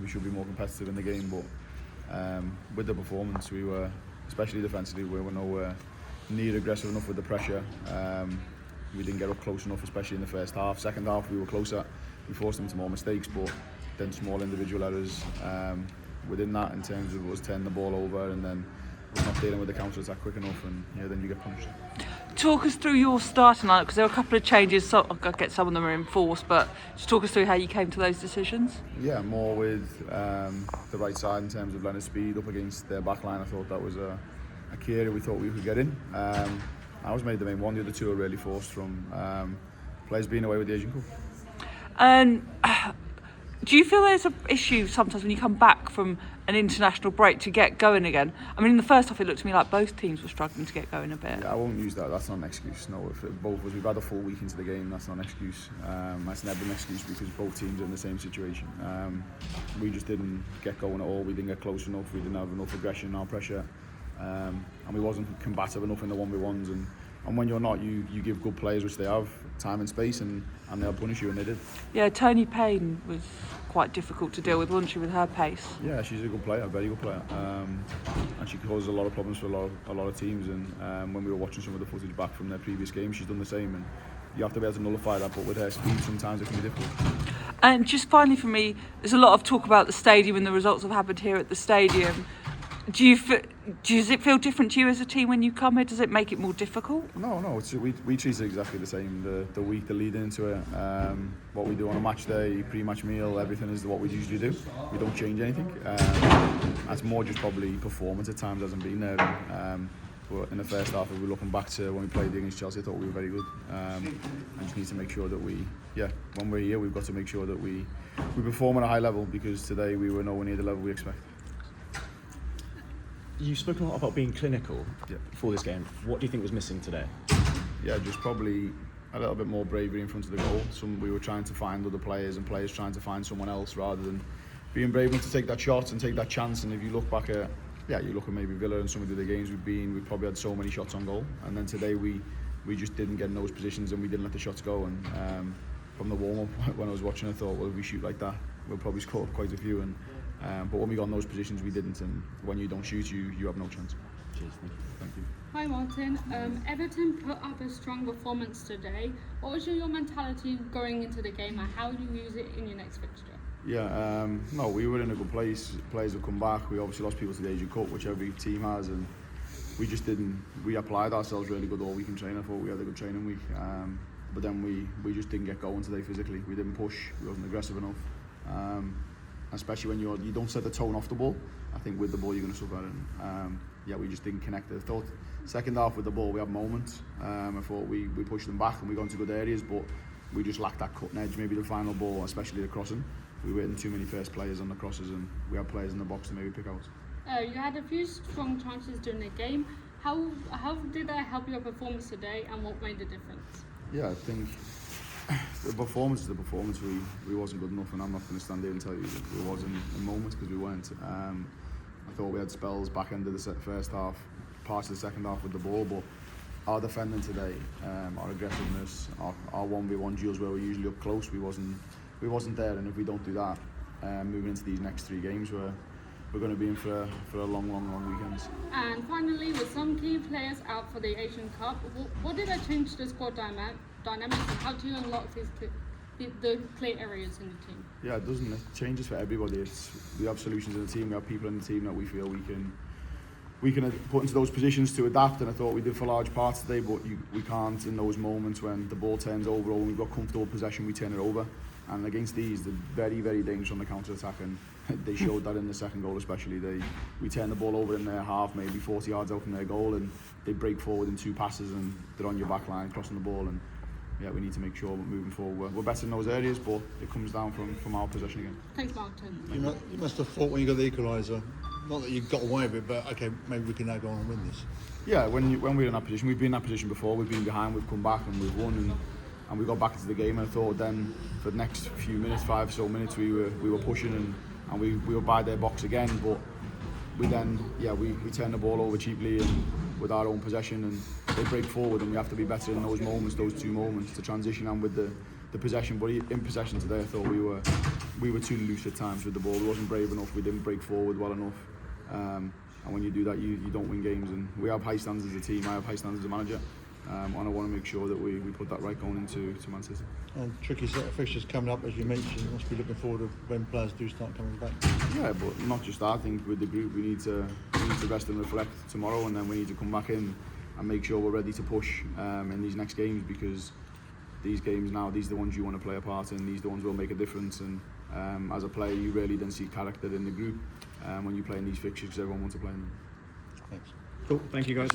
should be more competitive in the game, but with the performance, we were, especially defensively, we were nowhere near aggressive enough with the pressure. We didn't get up close enough, especially in the first half. Second half, we were closer. We forced them to more mistakes, but then small individual errors within that, in terms of us turning the ball over and then not dealing with the counter attack quick enough, and then you get punished. Talk us through your starting lineup, because there were a couple of changes. So I get some of them are enforced, but just talk us through how you came to those decisions. Yeah, more with the right side in terms of Leonard's speed up against their back line. I thought that was a key area we thought we could get in. I was made the main one. The other two are really forced from players being away with the Asian Cup. And do you feel there's an issue sometimes when you come back from an international break to get going again? I mean, in the first half, it looked to me like both teams were struggling to get going a bit. Yeah, I won't use that. That's not an excuse. No, if both of us, we've had a full week into the game, that's not an excuse. That's never an excuse because both teams are in the same situation. We just didn't get going at all. We didn't get close enough. We didn't have enough aggression, our pressure. And we wasn't combative enough in the 1v1s, and when you're not, you give good players, which they have, time and space, and they'll punish you, and they did. Yeah, Tony Payne was quite difficult to deal with, wasn't she, with her pace? Yeah, she's a good player, a very good player, and she causes a lot of problems for a lot of teams, and when we were watching some of the footage back from their previous games, she's done the same, and you have to be able to nullify that, but with her speed sometimes it can be difficult. And just finally for me, there's a lot of talk about the stadium and the results that have happened here at the stadium. Does it feel different to you as a team when you come here? Does it make it more difficult? No. We treat it exactly the same. The week, the lead into it, what we do on a match day, pre-match meal, everything is what we usually do. We don't change anything. That's more just probably performance at times hasn't been there. But in the first half, if we're looking back to when we played against Chelsea, I thought we were very good. I just need to make sure that when we're here, we've got to make sure that we perform at a high level, because today we were nowhere near the level we expect. You've spoken a lot about being clinical for this game. What do you think was missing today? Yeah, just probably a little bit more bravery in front of the goal. We were trying to find other players, and players trying to find someone else, rather than being brave enough to take that shot and take that chance. And if you look back at, you look at maybe Villa and some of the other games we've probably had so many shots on goal. And then today we just didn't get in those positions, and we didn't let the shots go. And from the warm-up, when I was watching, I thought, well, if we shoot like that, we'll probably score quite a few. But when we got in those positions, we didn't, and when you don't shoot, you have no chance. Cheers, thank you. Hi Martin, Everton put up a strong performance today. What was your mentality going into the game, and how do you use it in your next fixture? Yeah, no, we were in a good place. Players have come back. We obviously lost people to the Asian Cup, which every team has, and we just didn't. We applied ourselves really good all week in training. I thought we had a good training week, but then we just didn't get going today physically. We didn't push. We wasn't aggressive enough. Especially when you don't set the tone off the ball. I think with the ball you're going to suffer. And we just didn't connect. I thought second half with the ball we had moments. I thought we pushed them back and we got into good areas, but we just lacked that cutting edge. Maybe the final ball, especially the crossing. We were hitting too many first players on the crosses, and we had players in the box to maybe pick out. You had a few strong chances during the game. How did that help your performance today, and what made the difference? Yeah, I think the performance is the performance. We wasn't good enough, and I'm not going to stand here and tell you that it wasn't in moments, because we weren't. I thought we had spells back end of the first half, parts of the second half with the ball, but our defending today, our aggressiveness, our 1v1 duels where we're usually up close, we wasn't there. And if we don't do that, moving into these next 3 games, we're going to be in for a long weekend. And finally, with some key players out for the Asian Cup, what did that change the squad dynamics, and how do you unlock the clear areas in the team? Yeah, it doesn't. It changes for everybody. We have solutions in the team. We have people in the team that we feel we can put into those positions to adapt, and I thought we did for large parts today, but we can't in those moments when the ball turns over or when we've got comfortable possession, we turn it over. And against these, they're very, very dangerous on the counter-attack, and they showed that in the second goal especially. We turn the ball over in their half, maybe 40 yards out from their goal, and they break forward in 2 passes, and they're on your back line, crossing the ball. And we need to make sure moving forward we're better in those areas, but it comes down from our possession again. Thanks, Martin. You must have thought when you got the equaliser, not that you got away with it, but okay, maybe we can now go on and win this. Yeah, when we're in that position, we've been in that position before. We've been behind, we've come back, and we've won, and we got back into the game. And I thought then for the next few minutes, 5 or so minutes, we were pushing and we were by their box again. But we then we turn the ball over cheaply and with our own possession, and they break forward, and we have to be better in those moments, those 2 moments, to transition and with the possession. But in possession today, I thought we were too loose at times with the ball. We wasn't brave enough. We didn't break forward well enough. And when you do that, you don't win games. And we have high standards as a team. I have high standards as a manager. And I want to make sure that we put that right going into Man City. And tricky set of fixtures coming up, as you mentioned. You must be looking forward to when players do start coming back. Yeah, but not just that. I think with the group, we need to rest and reflect tomorrow, and then we need to come back in and make sure we're ready to push in these next games, because these games now, these are the ones you want to play a part in. These are the ones that will make a difference. And as a player, you really then see character in the group when you play in these fixtures, because everyone wants to play in them. Thanks. Cool. Thank you, guys.